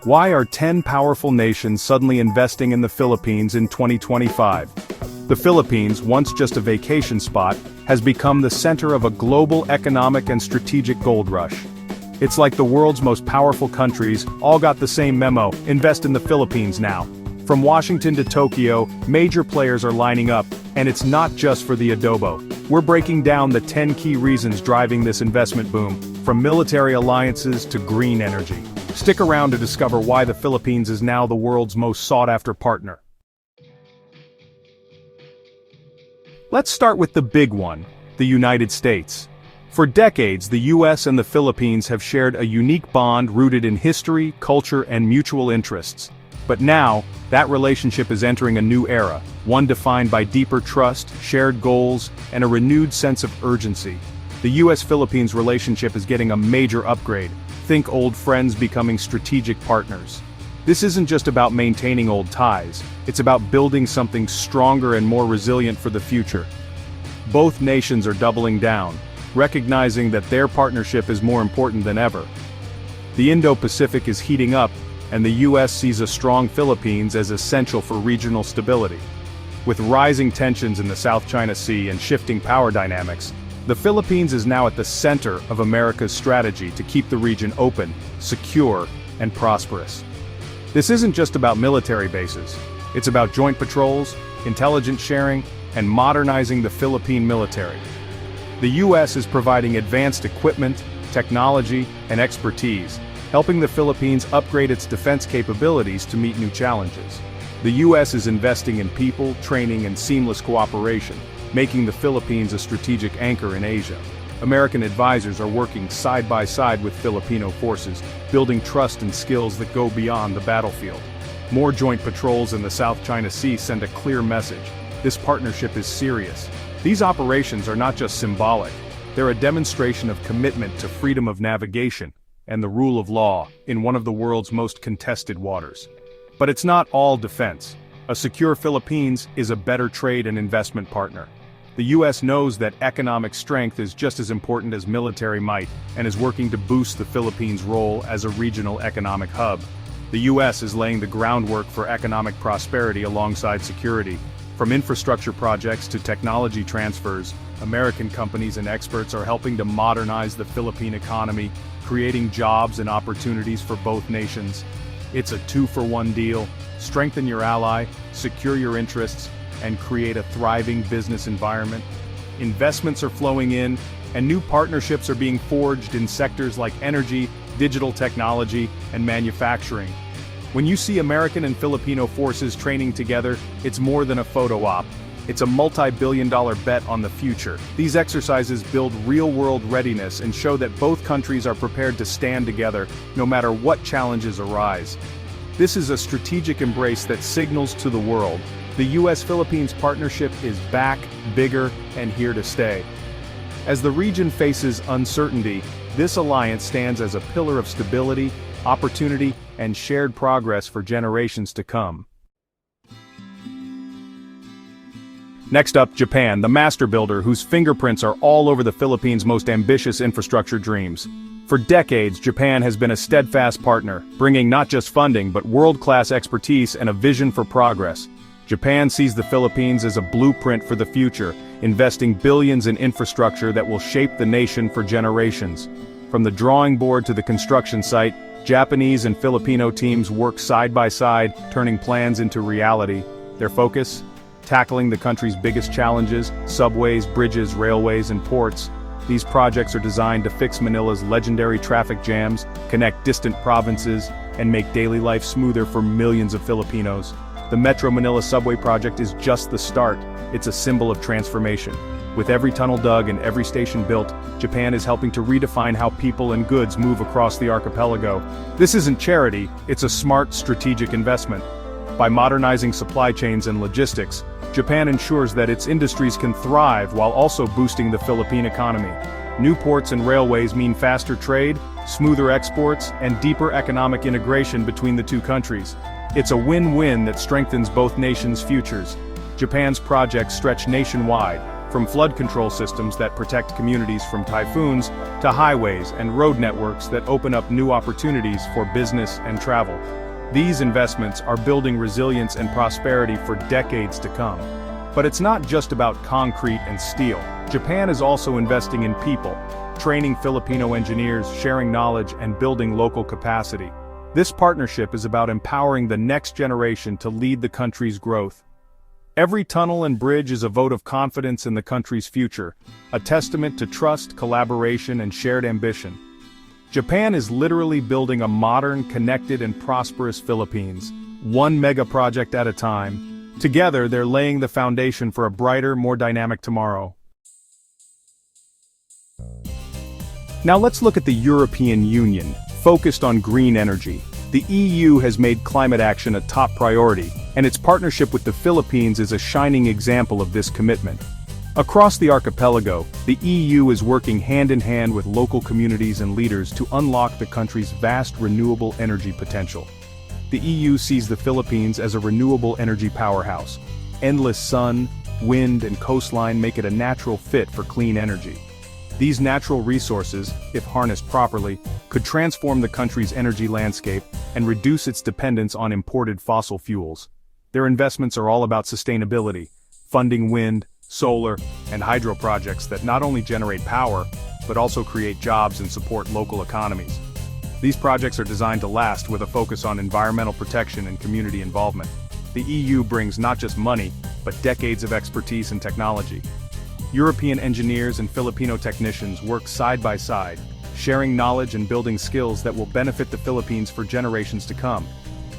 Why are 10 powerful nations suddenly investing in the Philippines in 2025? The Philippines, once just a vacation spot, has become the center of a global economic and strategic gold rush. It's like the world's most powerful countries all got the same memo: invest in the Philippines now. From Washington to Tokyo, major players are lining up, and it's not just for the adobo. We're breaking down the 10 key reasons driving this investment boom, from military alliances to green energy. Stick around to discover why the Philippines is now the world's most sought-after partner. Let's start with the big one, the United States. For decades, the US and the Philippines have shared a unique bond rooted in history, culture, and mutual interests. But now, that relationship is entering a new era, one defined by deeper trust, shared goals, and a renewed sense of urgency. The US-Philippines relationship is getting a major upgrade. Think old friends becoming strategic partners. This isn't just about maintaining old ties, it's about building something stronger and more resilient for the future. Both nations are doubling down, recognizing that their partnership is more important than ever. The Indo-Pacific is heating up, and the US sees a strong Philippines as essential for regional stability. With rising tensions in the South China Sea and shifting power dynamics, the Philippines is now at the center of America's strategy to keep the region open, secure, and prosperous. This isn't just about military bases. It's about joint patrols, intelligence sharing, and modernizing the Philippine military. The US is providing advanced equipment, technology, and expertise, helping the Philippines upgrade its defense capabilities to meet new challenges. The US is investing in people, training, and seamless cooperation, making the Philippines a strategic anchor in Asia. American advisors are working side by side with Filipino forces, building trust and skills that go beyond the battlefield. More joint patrols in the South China Sea send a clear message: this partnership is serious. These operations are not just symbolic, they're a demonstration of commitment to freedom of navigation and the rule of law in one of the world's most contested waters. But it's not all defense. A secure Philippines is a better trade and investment partner. The US knows that economic strength is just as important as military might, and is working to boost the Philippines' role as a regional economic hub. The US is laying the groundwork for economic prosperity alongside security. From infrastructure projects to technology transfers, American companies and experts are helping to modernize the Philippine economy, creating jobs and opportunities for both nations. It's a two-for-one deal: strengthen your ally, secure your interests, and create a thriving business environment. Investments are flowing in, and new partnerships are being forged in sectors like energy, digital technology, and manufacturing. When you see American and Filipino forces training together, it's more than a photo op. It's a multi-billion-dollar bet on the future. These exercises build real-world readiness and show that both countries are prepared to stand together, no matter what challenges arise. This is a strategic embrace that signals to the world: the US-Philippines partnership is back, bigger, and here to stay. As the region faces uncertainty, this alliance stands as a pillar of stability, opportunity, and shared progress for generations to come. Next up, Japan, the master builder whose fingerprints are all over the Philippines' most ambitious infrastructure dreams. For decades, Japan has been a steadfast partner, bringing not just funding but world-class expertise and a vision for progress. Japan sees the Philippines as a blueprint for the future, investing billions in infrastructure that will shape the nation for generations. From the drawing board to the construction site, Japanese and Filipino teams work side by side, turning plans into reality. Their focus? Tackling the country's biggest challenges: subways, bridges, railways, and ports. These projects are designed to fix Manila's legendary traffic jams, connect distant provinces, and make daily life smoother for millions of Filipinos. The Metro Manila subway project is just the start. It's a symbol of transformation. With every tunnel dug and every station built, Japan is helping to redefine how people and goods move across the archipelago. This isn't charity, it's a smart, strategic investment. By modernizing supply chains and logistics, Japan ensures that its industries can thrive while also boosting the Philippine economy. New ports and railways mean faster trade, smoother exports, and deeper economic integration between the two countries. It's a win-win that strengthens both nations' futures. Japan's projects stretch nationwide, From flood control systems that protect communities from typhoons, to highways and road networks that open up new opportunities for business and travel. These investments are building resilience and prosperity for decades to come. But it's not just about concrete and steel. Japan is also investing in people, training Filipino engineers, sharing knowledge, and building local capacity. This partnership is about empowering the next generation to lead the country's growth. Every tunnel and bridge is a vote of confidence in the country's future, a testament to trust, collaboration, and shared ambition. Japan is literally building a modern, connected, and prosperous Philippines, one mega project at a time. Together, they're laying the foundation for a brighter, more dynamic tomorrow. Now let's look at the European Union, focused on green energy. The EU has made climate action a top priority, and its partnership with the Philippines is a shining example of this commitment. Across the archipelago, the EU is working hand-in-hand with local communities and leaders to unlock the country's vast renewable energy potential. The EU sees the Philippines as a renewable energy powerhouse. Endless sun, wind, and coastline make it a natural fit for clean energy. These natural resources, if harnessed properly, could transform the country's energy landscape and reduce its dependence on imported fossil fuels. Their investments are all about sustainability, funding wind, solar, and hydro projects that not only generate power, but also create jobs and support local economies. These projects are designed to last with a focus on environmental protection and community involvement. The EU brings not just money, but decades of expertise and technology. European engineers and Filipino technicians work side by side, sharing knowledge and building skills that will benefit the Philippines for generations to come.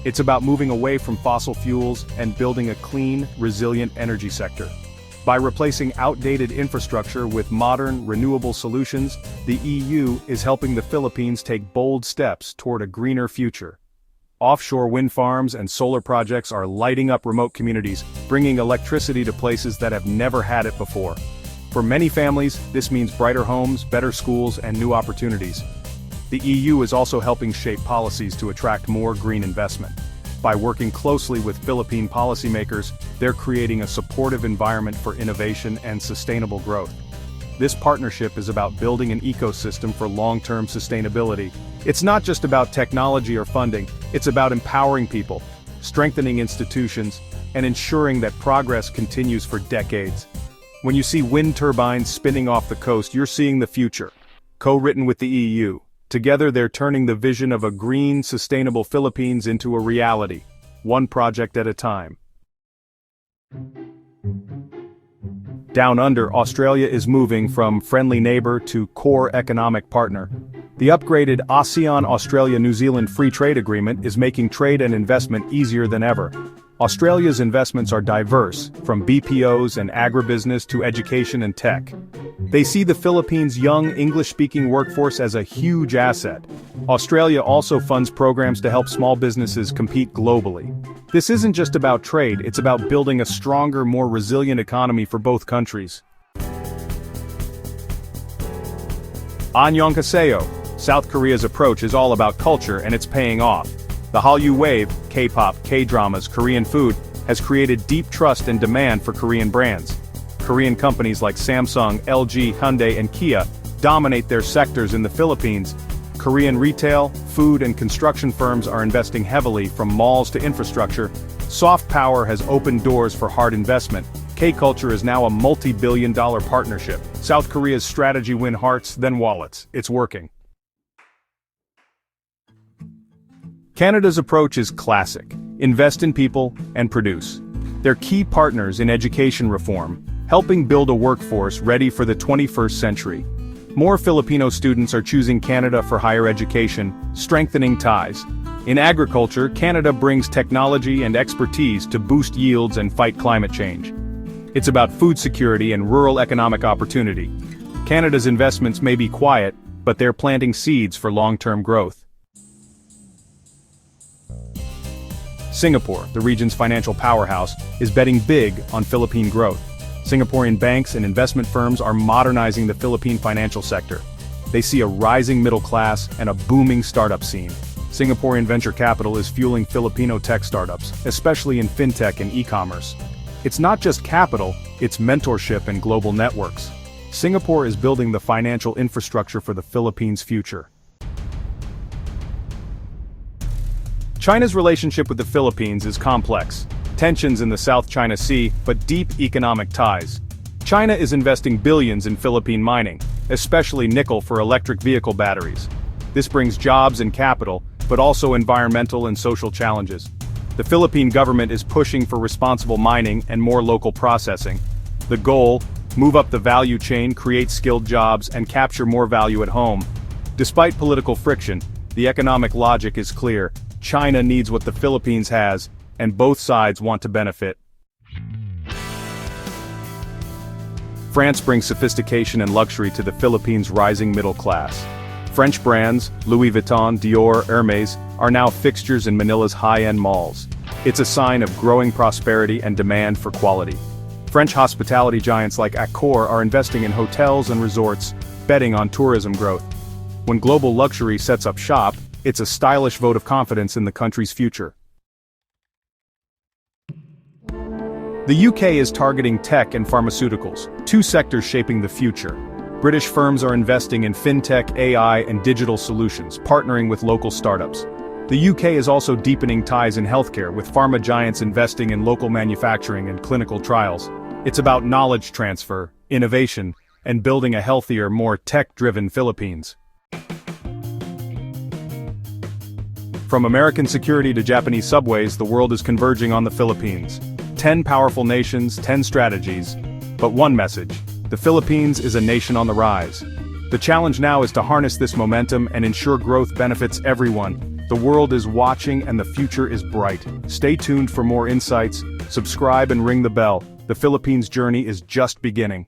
It's about moving away from fossil fuels and building a clean, resilient energy sector. By replacing outdated infrastructure with modern, renewable solutions, the EU is helping the Philippines take bold steps toward a greener future. Offshore wind farms and solar projects are lighting up remote communities, bringing electricity to places that have never had it before. For many families, this means brighter homes, better schools, and new opportunities. The EU is also helping shape policies to attract more green investment. By working closely with Philippine policymakers, they're creating a supportive environment for innovation and sustainable growth. This partnership is about building an ecosystem for long-term sustainability. It's not just about technology or funding, it's about empowering people, strengthening institutions, and ensuring that progress continues for decades. When you see wind turbines spinning off the coast, you're seeing the future. Co-written with the EU, together they're turning the vision of a green, sustainable Philippines into a reality, one project at a time. Down under, Australia is moving from friendly neighbor to core economic partner. The upgraded ASEAN-Australia-New Zealand Free Trade Agreement is making trade and investment easier than ever. Australia's investments are diverse, from BPOs and agribusiness to education and tech. They see the Philippines' young English-speaking workforce as a huge asset. Australia also funds programs to help small businesses compete globally. This isn't just about trade, it's about building a stronger, more resilient economy for both countries. Annyeonghaseyo. South Korea's approach is all about culture and it's paying off. The Hallyu wave, K-pop, K-dramas, Korean food, has created deep trust and demand for Korean brands. Korean companies like Samsung, LG, Hyundai, and Kia dominate their sectors in the Philippines. Korean retail, food, and construction firms are investing heavily from malls to infrastructure. Soft power has opened doors for hard investment. K-culture is now a multi-billion-dollar partnership. South Korea's strategy win hearts, then wallets. It's working. Canada's approach is classic. Invest in people and produce. They're key partners in education reform, helping build a workforce ready for the 21st century. More Filipino students are choosing Canada for higher education, strengthening ties. In agriculture, Canada brings technology and expertise to boost yields and fight climate change. It's about food security and rural economic opportunity. Canada's investments may be quiet, but they're planting seeds for long-term growth. Singapore, the region's financial powerhouse, is betting big on Philippine growth. Singaporean banks and investment firms are modernizing the Philippine financial sector. They see a rising middle class and a booming startup scene. Singaporean venture capital is fueling Filipino tech startups, especially in fintech and e-commerce. It's not just capital, it's mentorship and global networks. Singapore is building the financial infrastructure for the Philippines' future. China's relationship with the Philippines is complex. Tensions in the South China Sea, but deep economic ties. China is investing billions in Philippine mining, especially nickel for electric vehicle batteries. This brings jobs and capital, but also environmental and social challenges. The Philippine government is pushing for responsible mining and more local processing. The goal: move up the value chain, create skilled jobs, and capture more value at home. Despite political friction, the economic logic is clear. China needs what the Philippines has, and both sides want to benefit. France brings sophistication and luxury to the Philippines' rising middle class. French brands, Louis Vuitton, Dior, Hermès, are now fixtures in Manila's high-end malls. It's a sign of growing prosperity and demand for quality. French hospitality giants like Accor are investing in hotels and resorts, betting on tourism growth. When global luxury sets up shop, it's a stylish vote of confidence in the country's future. The UK is targeting tech and pharmaceuticals, two sectors shaping the future. British firms are investing in fintech, AI, and digital solutions, partnering with local startups. The UK is also deepening ties in healthcare, with pharma giants investing in local manufacturing and clinical trials. It's about knowledge transfer, innovation, and building a healthier, more tech-driven Philippines. From American security to Japanese subways, the world is converging on the Philippines. 10 powerful nations, 10 strategies, but one message: the Philippines is a nation on the rise. The challenge now is to harness this momentum and ensure growth benefits everyone. The world is watching and the future is bright. Stay tuned for more insights, subscribe and ring the bell. The Philippines journey is just beginning.